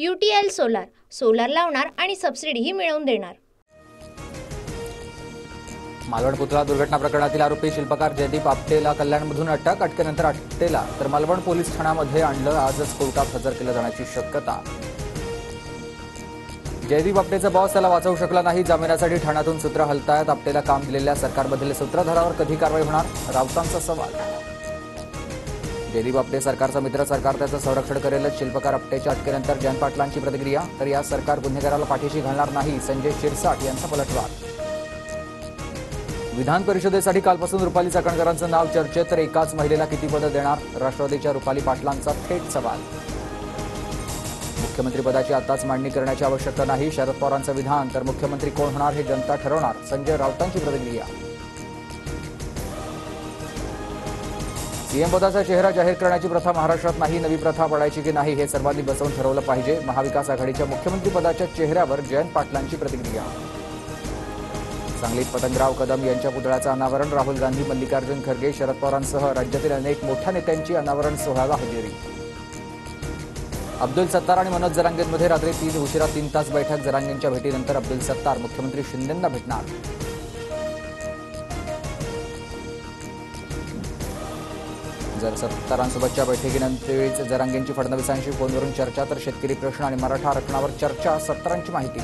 UTL solar solar लावणार आणि सबसिडीही मिळवून देणार। मालवण पुतळा दुर्घटना प्रकरणातील आरोपी शिल्पकार जयदीप आपटेला कल्याणमधून अटक। अटकेनंतर आपटेला तर मालवण पोलीस ठाण्यामध्ये आणलं। आजच कोर्टात हजर केलं जाण्याची शक्यता। जयदीप आपटेचा बॉस त्याला वाचवू शकला नाही। जामिनासाठी ठाण्यातून सूत्र हलतायत। आपटेला काम दिलेल्या सरकारमधील सूत्रधारावर कधी कारवाई होणार, राऊतांचा सवाल। जयदीप आपटे सरकारचा मित्र, सरकार त्याचं संरक्षण करेलच। शिल्पकार आपटेच्या अटकेनंतर जयंत पाटलांची प्रतिक्रिया। तर या सरकार गुन्हेगाराला पाठीशी घालणार नाही, संजय शिरसाट यांचा पलटवार। विधान परिषदेसाठी कालपासून रुपाली चाकणकरांचं नाव चर्चेत। तर एकाच महिलेला किती पदं देणार, राष्ट्रवादीच्या रुपाली पाटलांचा थेट सवाल। मुख्यमंत्रीपदाची आताच मांडणी करण्याची आवश्यकता नाही, शरद पवारांचं विधान। तर मुख्यमंत्री कोण होणार हे जनता ठरवणार, संजय राऊतांची प्रतिक्रिया। सीएम पदाचा चेहरा जाहीर करण्याची प्रथा महाराष्ट्रात नाही, नवी प्रथा पाडायची की नाही हे सर्वांनी बसवून ठरवलं पाहिजे। महाविकास आघाडीच्या मुख्यमंत्रीपदाच्या चेहऱ्यावर जयंत पाटलांची प्रतिक्रिया। सांगलीत पतंगराव कदम यांच्या पुतळ्याचं अनावरण। राहुल गांधी, मल्लिकार्जुन खरगे, शरद पवारांसह राज्यातील अनेक मोठ्या नेत्यांची अनावरण सोहळ्याला हजेरी। अब्दुल सत्तार आणि मनोज जरांगेंमध्ये रात्री उशिरा 3 तास बैठक। जरांगेंच्या भेटीनंतर अब्दुल सत्तार मुख्यमंत्री शिंदेंना भेटणार। जर सत्तारांसोबतच्या बैठकीनंतर जरांगेंची फडणवीसांशी फोनवरून चर्चा। तर शेतकरी प्रश्न आणि मराठा आरक्षणावर चर्चा, सत्तारांची माहिती।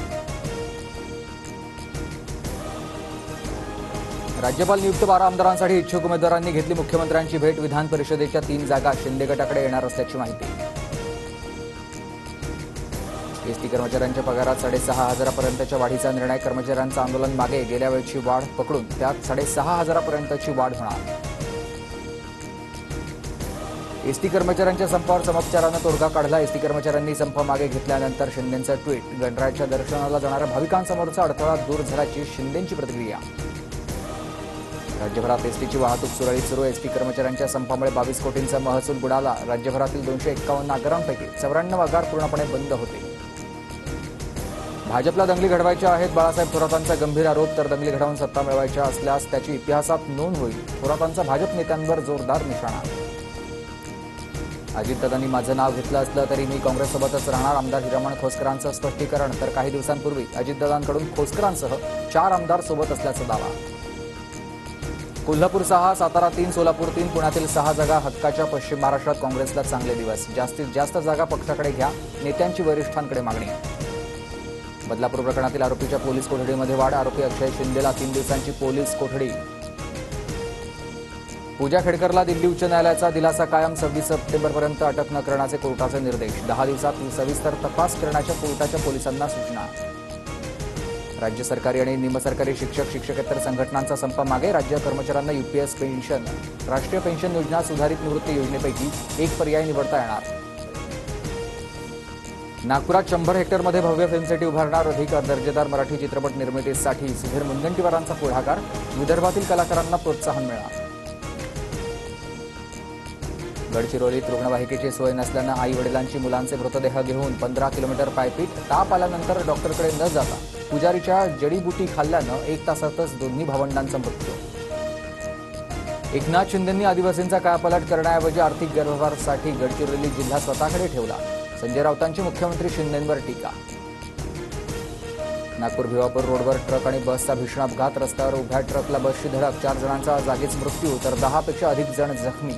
राज्यपाल नियुक्त 12 आमदारांसाठी इच्छुक उमेदवारांनी घेतली मुख्यमंत्र्यांची भेट। विधान परिषदेच्या 3 जागा शिंदे गटाकडे येणार असल्याची माहिती। एसटी कर्मचाऱ्यांच्या पगारात 6,500 पर्यंतच्या वाढीचा निर्णय। कर्मचाऱ्यांचं आंदोलन मागे, गेल्या वेळची वाढ पकडून त्यात 6,500 पर्यंतची वाढ होणार। एसटी कर्मचाऱ्यांच्या संपावर समपचारानं तोडगा काढला। एसटी कर्मचाऱ्यांनी संप मागे घेतल्यानंतर शिंदेंचं ट्विट। गणरायाच्या दर्शनाला जाणाऱ्या भाविकांसमोरचा अडथळा दूर झाल्याची शिंदेंची प्रतिक्रिया। राज्यभरात एसटीची वाहतूक सुरळीत सुरू। एसटी कर्मचाऱ्यांच्या संपामुळे 22 कोटींचा महसूल बुडाला। राज्यभरातील 251 आगारांपैकी 94 आगार पूर्णपणे बंद होते। भाजपला दंगली घडवायच्या आहेत, बाळासाहेब थोरातांचा गंभीर आरोप। तर दंगली घडवून सत्ता मिळवायच्या असल्यास त्याची इतिहासात नोंद होईल, थोरातांचा भाजप नेत्यांवर जोरदार निशाणा। अजितदादांनी माझं नाव घेतलं असलं तरी मी काँग्रेससोबतच राहणार, आमदार हिरामण खोसकरांचं स्पष्टीकरण। तर काही दिवसांपूर्वी अजितदादांकडून खोसकरांसह 4 आमदार सोबत असल्याचा दावा। कोल्हापूर 6, सातारा 3, सोलापूर 3, पुण्यातील 6 जागा हक्काच्या। पश्चिम महाराष्ट्रात काँग्रेसला चांगले दिवस। जास्तीत जास्त जागा पक्षाकडे घ्या, नेत्यांची वरिष्ठांकडे मागणी। बदलापूर प्रकरणातील आरोपीच्या पोलीस कोठडीमध्ये वाढ। आरोपी अक्षय शिंदेला 3 दिवसांची पोलीस कोठडी। पूजा खेडकरला दिल्ली उच्च न्यायालयाचा दिलासा कायम। 26 सप्टेंबरपर्यंत अटक न करण्याचे कोर्टाचे निर्देश। 10 दिवसात सविस्तर तपास करण्याच्या कोर्टाच्या पोलिसांना सूचना। राज्य सरकारी आणि निमसरकारी शिक्षक शिक्षकेतर संघटनांचा संप मागे। राज्य कर्मचाऱ्यांना यूपीएस पेन्शन, राष्ट्रीय पेन्शन योजना, सुधारित निवृत्ती योजनेपैकी एक पर्याय निवडता येणार। नागपुरात 100 हेक्टरमध्ये भव्य फिल्म सिटी उभारणार। अधिक दर्जेदार मराठी चित्रपट निर्मितीसाठी सुधीर मुनगंटीवारांचा पुढाकार। विदर्भातील कलाकारांना प्रोत्साहन मिळणार। गडचिरोलीत रुग्णवाहिकेची सोय नसल्यानं आई वडिलांची मुलांचे मृतदेह घेऊन 15 किलोमीटर पायपीट। ताप आल्यानंतर डॉक्टरकडे न जाता पुजारीच्या जडीबुटी खाल्ल्यानं 1 तासातच दोन्ही भावंडांचा मृत्यू। एकनाथ शिंदेंनी आदिवासींचा कायापालट करण्याऐवजी आर्थिक गैरव्यवहारासाठी गडचिरोली जिल्हा स्वतःकडे ठेवला। संजय राऊतांची मुख्यमंत्री शिंदेंवर टीका। नागपूर भिवापूर रोडवर ट्रक आणि बसचा भीषण अपघात। रस्त्यावर उभ्या ट्रकला बसची धडक, 4 जणांचा जागीच मृत्यू तर 10 पेक्षा अधिक जण जखमी।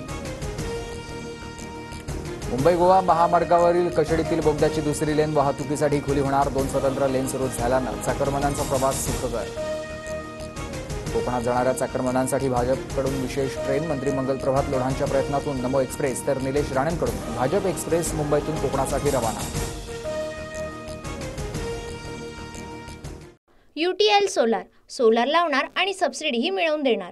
मुंबई गोवा महामार्गावरील कशेडीतील बोगद्याची दुसरी लेन वाहतुकीसाठी खुली होणार। 2 स्वतंत्र लेन सुरू झाल्यानं चाकरमान्यांचा प्रवास सुखकर। कोकणात जाणाऱ्या चाकरमान्यांसाठी भाजपकडून विशेष ट्रेन। मंत्री मंगल प्रभात लोढांच्या प्रयत्नातून नमो एक्सप्रेस तर निलेश राणेंकडून भाजप एक्सप्रेस मुंबईतून कोकणासाठी रवाना। UTL सोलार सोलार लावणार आणि सबसिडीही मिळवून देणार।